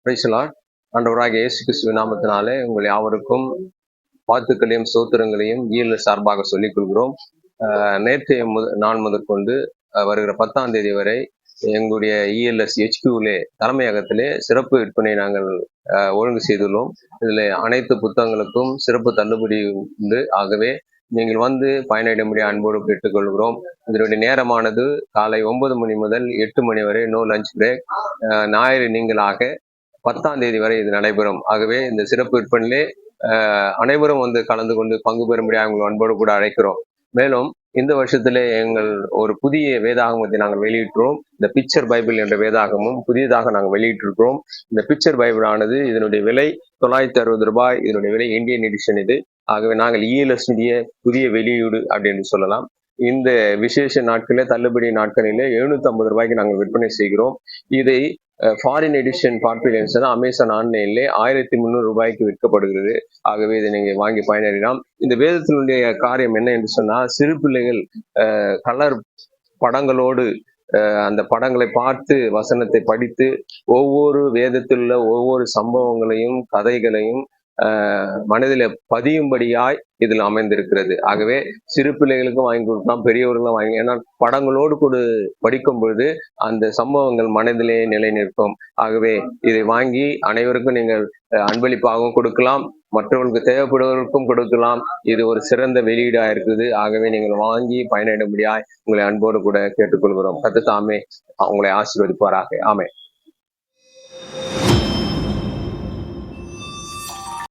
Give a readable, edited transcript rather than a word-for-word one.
Praise the Lord. ஆண்டவராகிய இயேசு கிறிஸ்துவின் நாமத்தினாலே உங்கள் யாவருக்கும் வாழ்த்துக்களையும் ஸ்தோத்திரங்களையும் சார்பாக சொல்லிக் கொள்கிறோம். நேற்றைய நாள் முதற்கொண்டு வருகிற 10ஆம் தேதி வரை எங்களுடைய இஎல்எஸ் HQவிலே தலைமையகத்திலே சிறப்பு விற்பனை நாங்கள் ஒழுங்கு செய்துள்ளோம். இதில் அனைத்து புத்தகங்களுக்கும் சிறப்பு தள்ளுபடி உண்டு. ஆகவே நீங்கள் வந்து பயனடையும்படி அன்போடு கேட்டுக்கொள்கிறோம். இதனுடைய நேரமானது காலை 9 மணி முதல் 8 மணி வரை, நோ லஞ்ச் பிரேக். ஞாயிறு நீங்களாக 10ஆம் தேதி வரை இது நடைபெறும். ஆகவே இந்த சிறப்பு விற்பனையிலே அனைவரும் வந்து கலந்து கொண்டு பங்கு பெறும்படி அவங்க அன்போடு கூட அழைக்கிறோம். மேலும் இந்த வருஷத்திலே எங்கள் ஒரு புதிய வேதாகமத்தை நாங்கள் வெளியிட்டோம். இந்த பிக்சர் பைபிள் என்ற வேதாகமும் புதியதாக நாங்கள் வெளியிட்டிருக்கிறோம். இந்த பிக்சர் பைபிள் ஆனது இதனுடைய விலை $960. இதனுடைய விலை இந்தியன் எடிஷன் இது. ஆகவே நாங்கள் ELS புதிய வெளியீடு அப்படின்னு சொல்லலாம். இந்த விசேஷ நாட்களிலே, தள்ளுபடி நாட்களிலே $750 நாங்கள் விற்பனை செய்கிறோம். இதை ஃபாரின் எடிஷன் பார்ப்பீர்கள் அமேசான் ஆன்லைன்ல $1300 விற்கப்படுகிறது. ஆகவே இதை நீங்க வாங்கி பயனடையலாம். இந்த வேதத்தினுடைய காரியம் என்ன என்று சொன்னால், சிறு பிள்ளைகள் கலர் படங்களோடு அந்த படங்களை பார்த்து வசனத்தை படித்து ஒவ்வொரு வேதத்தில் உள்ள ஒவ்வொரு சம்பவங்களையும் கதைகளையும் மனதில் பதியும்படியாய் இதில் அமைந்திருக்கிறது. ஆகவே சிறு பிள்ளைகளுக்கும் வாங்கி கொடுக்கலாம், பெரியவர்களும் வாங்கி, ஏன்னா படங்களோடு கூட படிக்கும் பொழுது அந்த சம்பவங்கள் மனதிலே நிலை நிற்கும். ஆகவே இதை வாங்கி அனைவருக்கும் நீங்கள் அன்பளிப்பாகவும் கொடுக்கலாம், மற்றவர்களுக்கு தேவைப்படுவதற்கும் கொடுக்கலாம். இது ஒரு சிறந்த வெளியீடா இருக்குது. ஆகவே நீங்கள் வாங்கி பயனிடும்படியாய் உங்களை அன்போடு கூட கேட்டுக்கொள்கிறோம். கர்த்தர் தாமே உங்களை ஆசீர்வதிப்பாராக. ஆமென்.